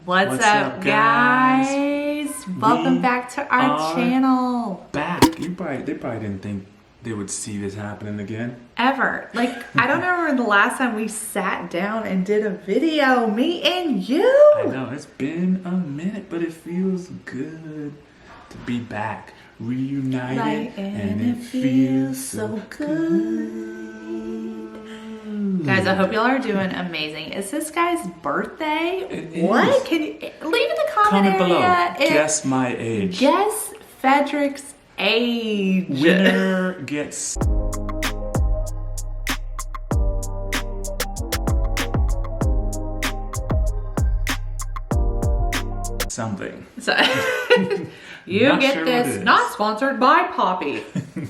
What's up, guys? Welcome back to our channel. Back. They probably didn't think they would see this happening again. Ever. Like, I don't remember the last time we sat down and did a video, me and you. I know, it's been a minute, but it feels good to be back, reunited, and it feels so good. Guys, I hope y'all are doing amazing. Is this guy's birthday? It what? is. Can you leave in the comment below. area? Guess my age. Guess Frederick's age. Winner gets something. So you Not get sure what it this. is. Not sponsored by Poppy.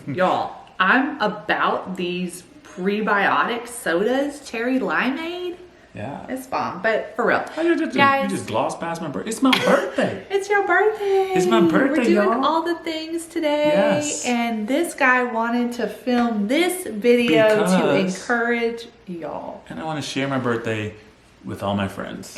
Y'all, I'm about these prebiotic sodas, cherry limeade. Yeah. It's bomb, but for real. You Guys, just glossed past my birthday. It's my birthday. it's your birthday. It's my birthday, We're doing y'all. all the things today. Yes. And this guy wanted to film this video to Because- encourage y'all. And I want to share my birthday with all my friends.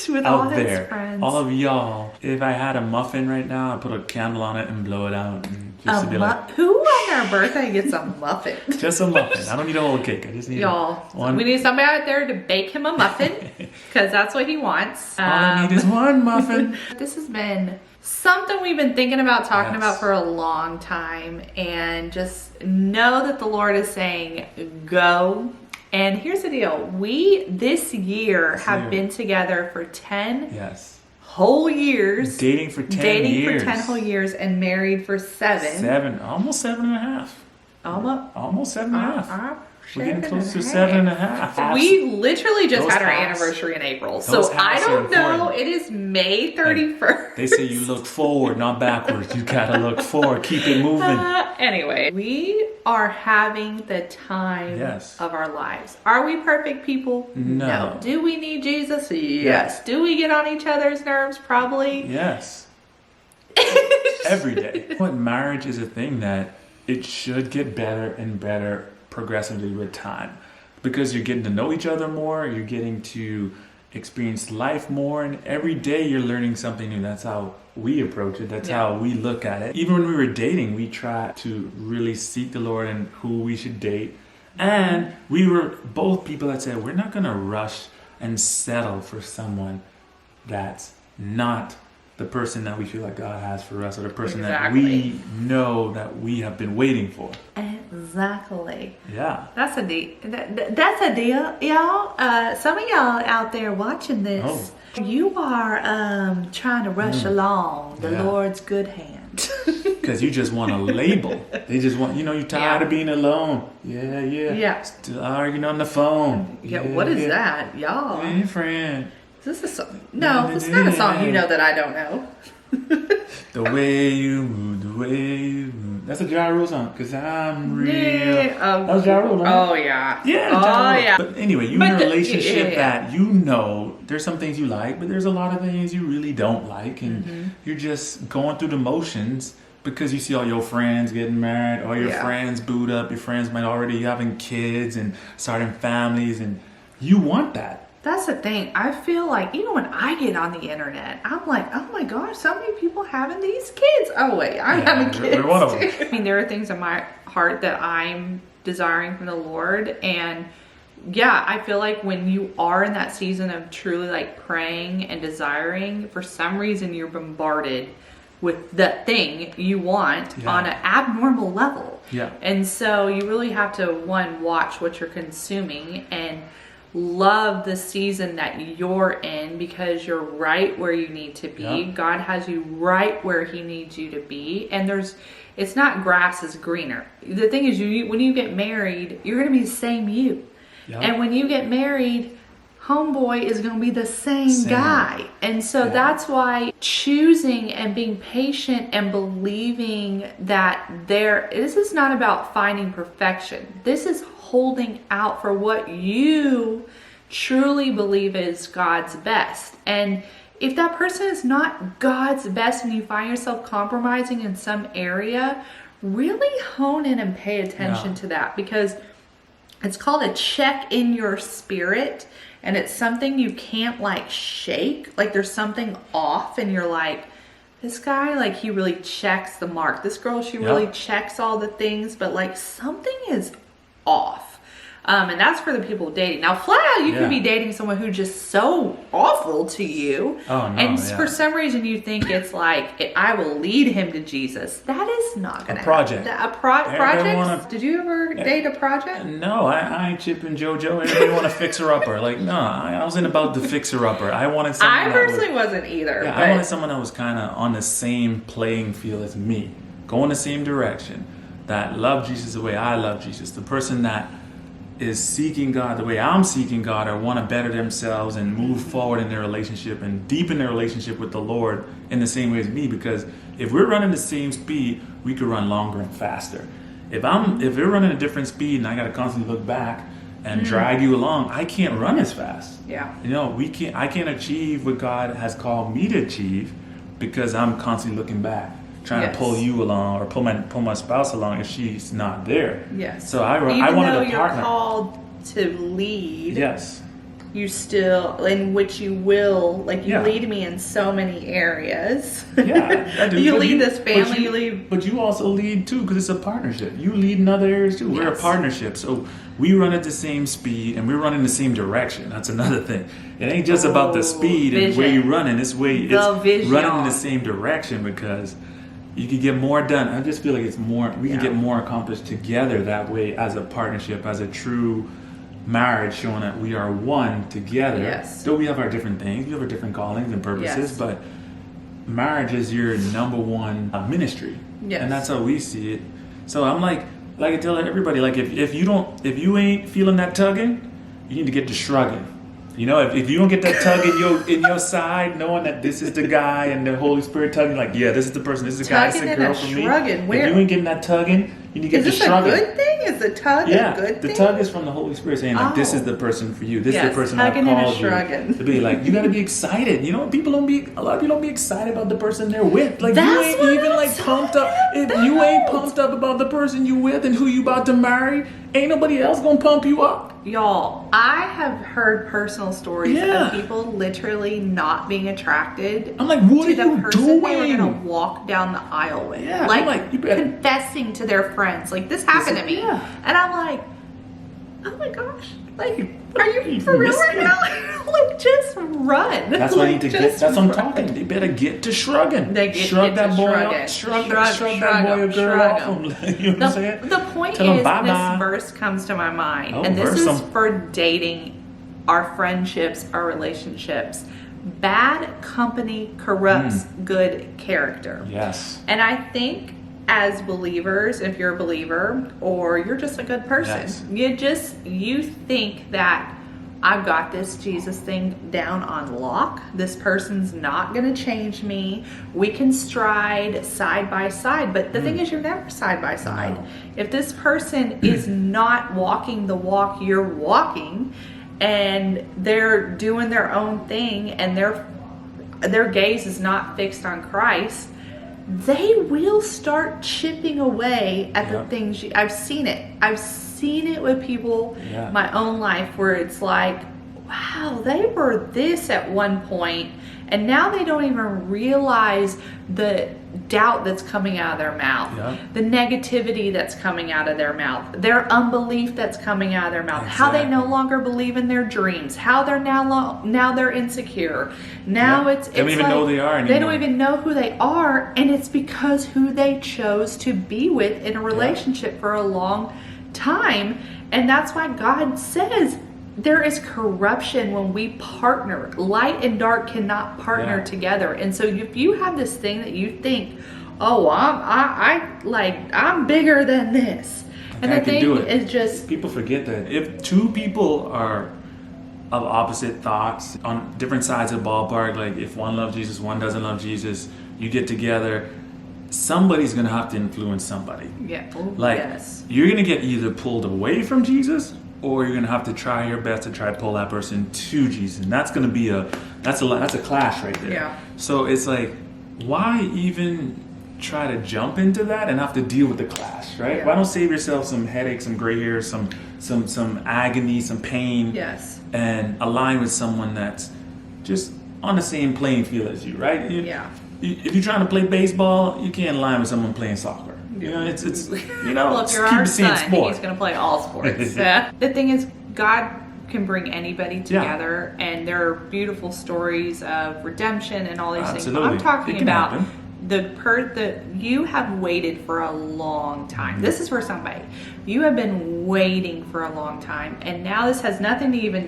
With all out his there, friends. all of y'all. If I had a muffin right now, I'd put a candle on it and blow it out, and just to be like, Who on their birthday gets a muffin? just a muffin. I don't need a whole cake. I just need Y'all, one. we need somebody out there to bake him a muffin because that's what he wants. All I need is one muffin. This has been something we've been thinking about, talking Yes. about for a long time, and just know that the Lord is saying, go. And here's the deal. We, this year, have been together for 10 Yes. whole years. Dating for 10 Dating years. for 10 whole years and married for 7. Almost 7.5. Almost 7.5. We're getting close to 7.5. We literally just Those had our halves. anniversary in April. Those So I halves are don't know. important. It is May 31st. They say you look forward, not backwards. You gotta look forward. Keep it moving. Anyway, we are having the time Yes. of our lives. Are we perfect people? No. Do we need Jesus? Yes. Do we get on each other's nerves? Probably. Yes. Every day. But marriage is a thing that it should get better and better progressively with time, because you're getting to know each other more, you're getting to experience life more, and every day you're learning something new. That's how we approach it. That's how we look at it. Even when we were dating, we tried to really seek the Lord and who we should date. And we were both people that said, we're not going to rush and settle for someone that's not the person that we feel like God has for us, or the person that we know that we have been waiting for. Exactly. Yeah. That's a deal. That's a deal, y'all. Some of y'all out there watching this, you are trying to rush along the Lord's good hand. Because you just want a label. They just want, you're tired of being alone. Yeah. Still arguing on the phone. Yeah, what is that, y'all? Hey, friend. Is this a song? No, it's not a song you know that I don't know. The way you move, the way you move. That's a Ja Rule song, because I'm real. Yeah, That was Ja Rule, right? Oh, yeah. Yeah, Oh, Ja Rule. yeah. But anyway, you're in a relationship that there's some things you like, but there's a lot of things you really don't like, and you're just going through the motions because you see all your friends getting married, all your friends boot up, your friends might already having kids and starting families, and you want that. That's the thing. I feel like even when I get on the internet, I'm like, oh my gosh, so many people having these kids. Oh wait, I'm having kids. We're one of them. Too. I mean, there are things in my heart that I'm desiring from the Lord, and yeah, I feel like when you are in that season of truly like praying and desiring, for some reason you're bombarded with the thing you want on an abnormal level. Yeah. And so you really have to, one, watch what you're consuming and love the season that you're in, because you're right where you need to be. God has you right where he needs you to be. And it's not grass is greener. The thing is, when you get married, you're going to be the same you. And when you get married, homeboy is going to be the same guy. And so that's why choosing and being patient and believing that this is not about finding perfection. This is holding out for what you truly believe is God's best. And if that person is not God's best and you find yourself compromising in some area, really hone in and pay attention to that, because It's called a check in your spirit, and it's something you can't like shake. Like there's something off and you're like, this guy, like he really checks the mark. This girl, she really checks all the things, but like something is off. And that's for the people dating. Now, flat out, you could be dating someone who's just so awful to you. Oh, no, and for some reason, you think it's like, I will lead him to Jesus. That is not going to happen. Project? Did you ever date a project? No, I ain't Chip and JoJo. Everybody want a fixer-upper. Like, no, I wasn't about the fixer-upper. I wanted someone I personally wasn't either. Yeah, I wanted someone that was kind of on the same playing field as me. Going the same direction. That loved Jesus the way I love Jesus. The person that is seeking God the way I'm seeking God, or want to better themselves and move forward in their relationship and deepen their relationship with the Lord in the same way as me. Because if we're running the same speed, we could run longer and faster. If they're running a different speed and I got to constantly look back and drag you along, I can't run as fast. Yeah. I can't achieve what God has called me to achieve because I'm constantly looking back, trying to pull you along or pull my spouse along if she's not there. Yes. So I wanted a partner. Even though you're called to lead. Yes. You still, in which you will, like you lead me in so many areas. Yeah, I do. You lead this family, But you also lead too, because it's a partnership. You lead in other areas too. We're a partnership. So we run at the same speed and we run in the same direction. That's another thing. It ain't just about the speed and where you're running. It's running in the same direction, because you can get more done. I just feel like it's more, we can get more accomplished together that way, as a partnership, as a true marriage, showing that we are one together. Yes. Though we have our different things, we have our different callings and purposes, but marriage is your number one ministry. Yes. And that's how we see it. So I'm like I tell everybody, like if you ain't feeling that tugging, you need to get to shrugging. You know, if you don't get that tug in your side, knowing that this is the guy and the Holy Spirit tugging, like, yeah, this is the person, this is the guy, this is the girl for me. If you ain't getting that tugging, you need to get the shrugging. Is this a good thing? Is the tug a good thing? The tug is from the Holy Spirit saying, like, this is the person for you. This is the person I called you to be. Like, you got to be excited. You know, a lot of people don't be excited about the person they're with. Like, you ain't even like pumped up. If you ain't pumped up about the person you with and who you about to marry, ain't nobody else gonna pump you up. Y'all, I have heard personal stories of people literally not being attracted I'm like, what to are the person doing? they were going to walk down the aisle with. Yeah, like you confessing to their friends. Like, this happened to me. Yeah. And I'm like, oh my gosh. Like, are you for real right now? Like, just run. That's what I need to get. That's what I'm talking. They better get to shrugging. Shrug that boy up. Shrug that boy or girl off. You know what I'm saying? The point is, this verse comes to my mind, and this is for dating, our friendships, our relationships. Bad company corrupts good character. Yes. And I think, as believers, if you're a believer or you're just a good person, you think that I've got this Jesus thing down on lock. This person's not going to change me. We can stride side by side. But the thing is, you're never side by side. No. If this person is not walking the walk you're walking, and they're doing their own thing, and their gaze is not fixed on Christ, they will start chipping away at the things I've seen it. I've seen it with people my own life, where it's like, wow, they were this at one point, and now they don't even realize the doubt that's coming out of their mouth, the negativity that's coming out of their mouth, their unbelief that's coming out of their mouth, how they no longer believe in their dreams, how they're now they're insecure. Now it's they don't even know who they are anymore. They don't even know who they are, and it's because who they chose to be with in a relationship for a long time. And that's why God says there is corruption when we partner. Light and dark cannot partner together. And so if you have this thing that you think, oh, I'm bigger than this, and the thing is just, people forget that if two people are of opposite thoughts on different sides of the ballpark, like if one loves Jesus, one doesn't love Jesus, you get together, somebody's gonna have to influence somebody. You're gonna get either pulled away from Jesus, or you're gonna have to try your best to try to pull that person to Jesus, and that's gonna be that's a clash right there. So it's like, why even try to jump into that and have to deal with the clash, right? Yeah. Why don't save yourself some headaches, some gray hair, some agony, some pain, Yes. and align with someone that's just on the same playing field as you, right? Yeah. If you're trying to play baseball, you can't align with someone playing soccer. You know, it's Well, if just you're keep our the same son, sport. he's going to play all sports. Yeah. The thing is, God can bring anybody together, and there are beautiful stories of redemption and all these things. But I'm Absolutely. talking It can about happen. the you have waited for a long time. This is for somebody. You have been waiting for a long time, and now this has nothing to even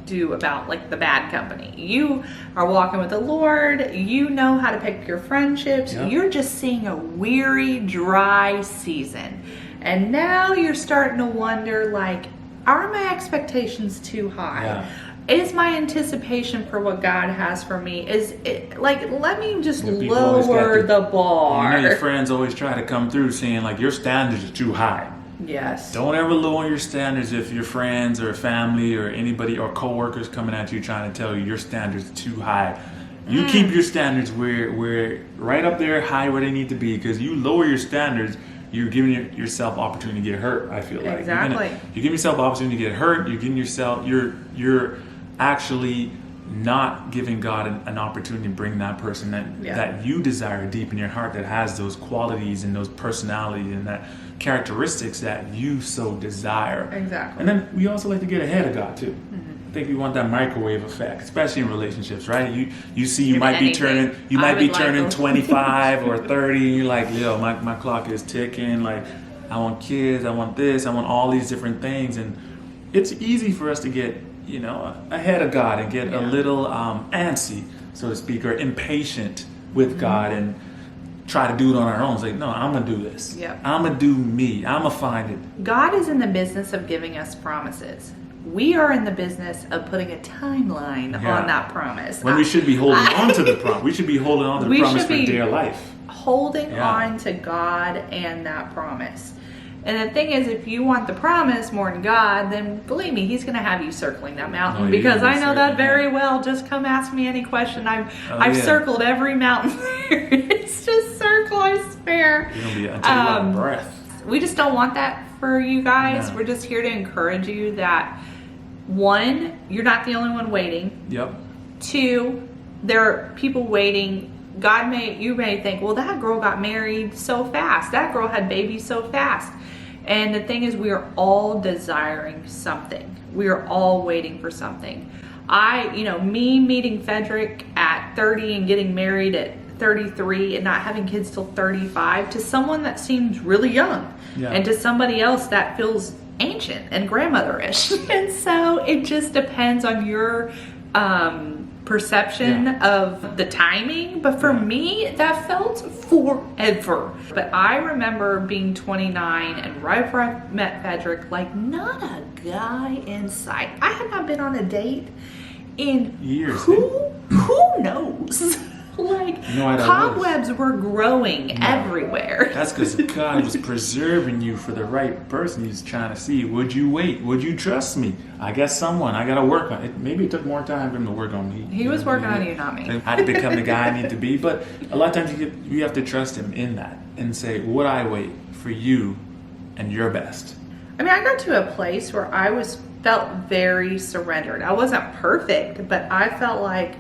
do about like the bad company. You are walking with the Lord. You know how to pick your friendships. Yep. You're just seeing a weary, dry season, and now you're starting to wonder, like, are my expectations too high? Yeah. Is my anticipation for what God has for me, is it, like, let me just Yeah, people always got lower the bar. You know, your friends always try to come through saying like your standards are too high. Yes. Don't ever lower your standards if your friends or family or anybody or coworkers coming at you trying to tell you your standards are too high. You keep your standards where right up there, high where they need to be, because you lower your standards, you're giving yourself opportunity to get hurt. I feel like Exactly. you're giving yourself opportunity to get hurt. You're giving yourself you're actually not giving God an opportunity to bring that person that you desire deep in your heart, that has those qualities and those personalities and that characteristics that you so desire. Exactly. And then we also like to get ahead of God too. I think we want that microwave effect, especially in relationships, right? You see you Give me might be anything. turning Like 25 or 30, you're like, yo, my clock is ticking, like I want kids, I want this, I want all these different things. And it's easy for us to get, ahead of God and get a little antsy, so to speak, or impatient with God and try to do it on our own. It's like, no, I'm gonna do this. Yep. I'm gonna do me. I'm gonna find it. God is in the business of giving us promises. We are in the business of putting a timeline on that promise. When we should be holding on to the promise. We should be holding on to the We promise should for be dear life. Holding on to God and that promise. And the thing is, if you want the promise more than God, then believe me, He's going to have you circling that mountain, Oh, because yeah, I know that certainly. very well. Just come ask me any question. I've yeah. circled every mountain there. It's just circle, I swear. You're gonna be until you're out of breath. We just don't want that for you guys. No. We're just here to encourage you that, one, you're not the only one waiting. Yep. Two, there are people waiting. You may think, well, that girl got married so fast. That girl had babies so fast. And the thing is, we are all desiring something. We are all waiting for something. Me meeting Frederick at 30 and getting married at 33 and not having kids till 35, to someone that seems really young, and to somebody else that feels ancient and grandmotherish. And so it just depends on your perception of the timing. But for me, that felt forever. But I remember being 29 and right before I met Frederick, like, not a guy in sight. I had not been on a date in years. Who knows? Like, cobwebs were growing everywhere. That's because God was preserving you for the right person He's trying to see. Would you wait? Would you trust me? I got to work on it. Maybe it took more time for him to work on me. He was working on you, not me. I had to become the guy I need to be. But a lot of times you have to trust Him in that and say, would I wait for you and your best? I mean, I got to a place where felt very surrendered. I wasn't perfect, but I felt like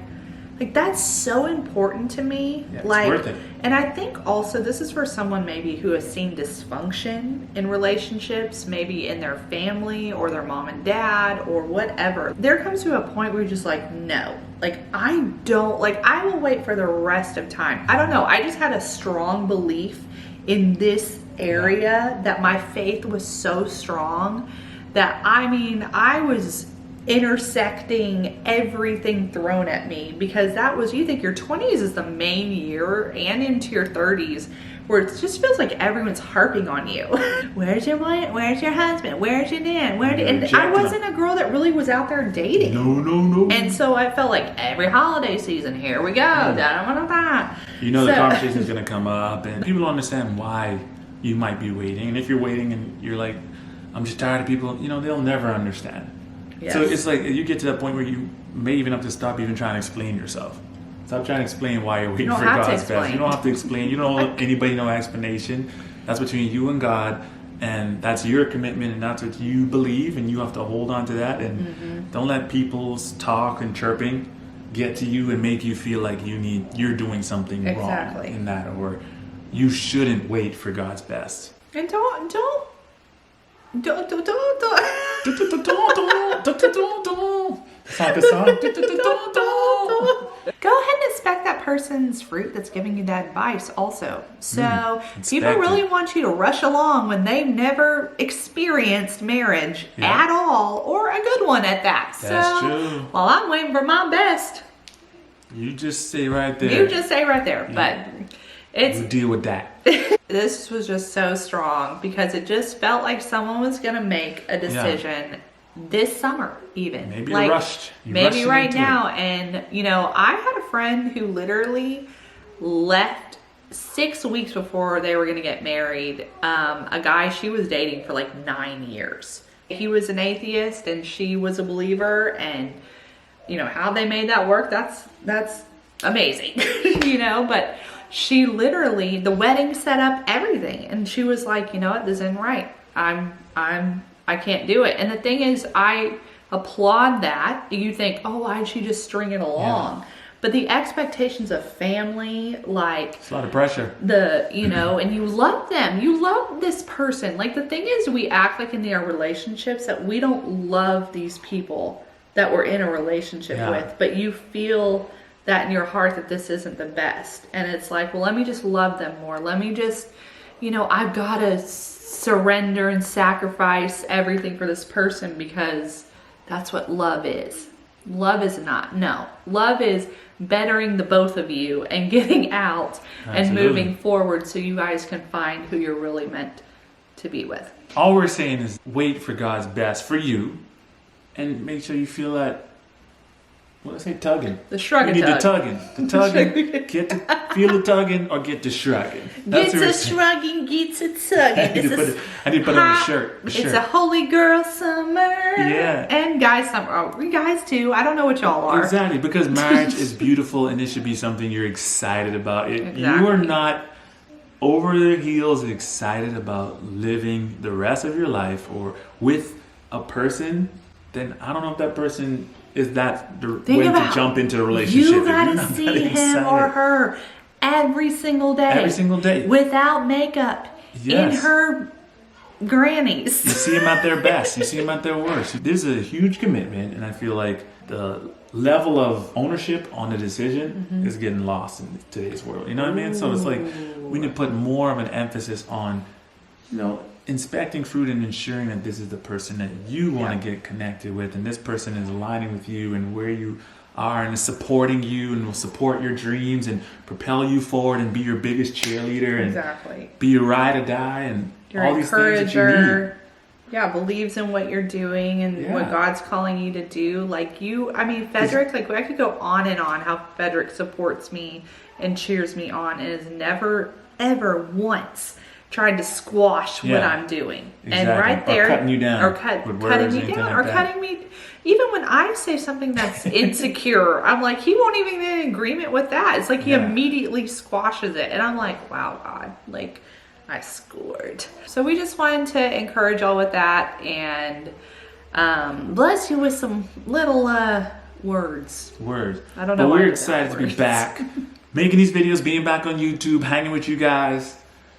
that's so important to me. Yeah, it's worth it. And I think also this is for someone maybe who has seen dysfunction in relationships, maybe in their family or their mom and dad or whatever. There comes to a point where you're just like, no, I will wait for the rest of time. I don't know. I just had a strong belief in this area that my faith was so strong that, I was intersecting everything thrown at me, because you think your 20s is the main year and into your 30s where it just feels like everyone's harping on you. Where's your wife? Where's your husband? Where's your dad? And I wasn't a girl that really was out there dating. No. And so I felt like every holiday season, here we go. Da-da-da-da-da. The conversation's going to come up, and people don't understand why you might be waiting. And if you're waiting and you're like, I'm just tired of people, they'll never understand. Yes. So it's like you get to that point where you may even have to stop even trying to explain yourself. Stop trying to explain why you're waiting don't for have to God's best. explain. You don't have to explain. You don't owe anybody no explanation. That's between you and God, and that's your commitment, and that's what you believe, and you have to hold on to that. And don't let people's talk and chirping get to you and make you feel like you're doing something wrong in that, or you shouldn't wait for God's best. And don't. It's not the song. Go ahead and inspect that person's fruit that's giving you that advice also. So people inspect really it. want you to rush along when they've never experienced marriage at all, or a good one at that. That's so true. while I'm waiting for my best, You just stay right there. you just stay right there. But You deal with that. this was just so strong because it just felt like someone was going to make a decision this summer even. Maybe like, you rushed. You maybe rushed right into now. it. And, you know, I had a friend who literally left 6 weeks before they were going to get married. A guy she was dating for like 9 years. He was an atheist and she was a believer, and, you know, how they made that work, that's amazing, you know, but she literally, the wedding set up everything, and she was like, you know what, this isn't right. I can't do it. And the thing is, I applaud that. You think, oh, why'd she just string it along? But the expectations of family, like It's a lot of pressure. you know, and you love them. You love this person. Like, the thing is, we act like in our relationships that we don't love these people that we're in a relationship with, but you feel that in your heart that this isn't the best. And it's like, well, let me just love them more. Let me just, you know, I've got to surrender and sacrifice everything for this person because that's what love is. Love is not. No. Love is bettering the both of you and getting out and moving forward so you guys can find who you're really meant to be with. All we're saying is wait for God's best for you, and make sure you feel that. What did I say? Tugging. The shrug You and need the tug. tugging. The tugging. Get to feel the tugging or get to shrugging. Gets what we're a saying. shrugging, gets a tugging. I need to put it on the shirt. It's a holy girl summer. Yeah. And guys summer. Oh, we guys too. I don't know what y'all are. Exactly, because marriage is beautiful and it should be something you're excited about. You are not over the heels excited about living the rest of your life or with a person, then I don't know if that person is that way to jump into a relationship. You gotta see him or her every single day. Every single day. Without makeup. Yes. In her grannies. You see them at their best. You see them at their worst. This is a huge commitment, and I feel like the level of ownership on the decision is getting lost in today's world. You know what I mean? So it's like we need to put more of an emphasis on, you know, inspecting fruit and ensuring that this is the person that you want to get connected with, and this person is aligning with you and where you are and is supporting you and will support your dreams and propel you forward and be your biggest cheerleader and be your ride or die and your all these things that you need. Yeah, believes in what you're doing and what God's calling you to do. Like Frederick, like I could go on and on how Frederick supports me and cheers me on and has never, ever once tried to squash what I'm doing. Exactly. And right there, or cutting you down, or cutting me down, or cutting me. Even when I say something that's insecure, I'm like, he won't even be in agreement with that. It's like he immediately squashes it, and I'm like, wow, God, like I scored. So we just wanted to encourage y'all with that and bless you with some little words. I don't know. But we're excited to be back, making these videos, being back on YouTube, hanging with you guys.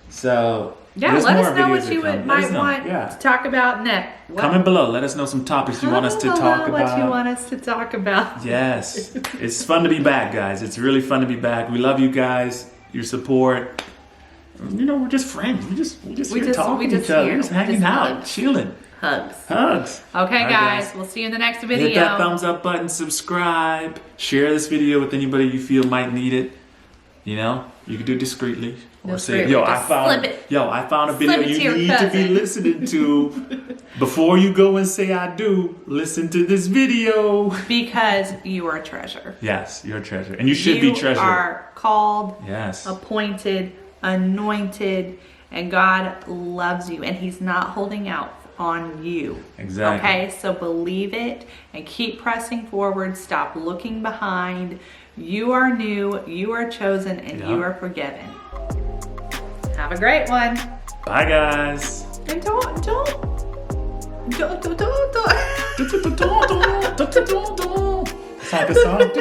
So let us know what you might want to talk about next. Comment below. Let us know some topics you want us to talk about. What you want us to talk about. Yes. It's fun to be back, guys. It's really fun to be back. We love you guys, your support. You know, we're just friends. We just here talking to each other. We're just hanging out, chilling. Hugs. Okay, guys. We'll see you in the next video. Hit that thumbs up button, subscribe, share this video with anybody you feel might need it. You know, you can do it discreetly. Or say, I found a video you need to be listening to. Before you go and say I do, listen to this video. Because you are a treasure. Yes, you're a treasure. And you should be treasured. You are called, yes, appointed, anointed, and God loves you. And He's not holding out on you. Exactly. Okay, so believe it and keep pressing forward. Stop looking behind. You are new, you are chosen, and Yeah. you are forgiven. Have a great one. Bye, guys. And don't. It's like a song.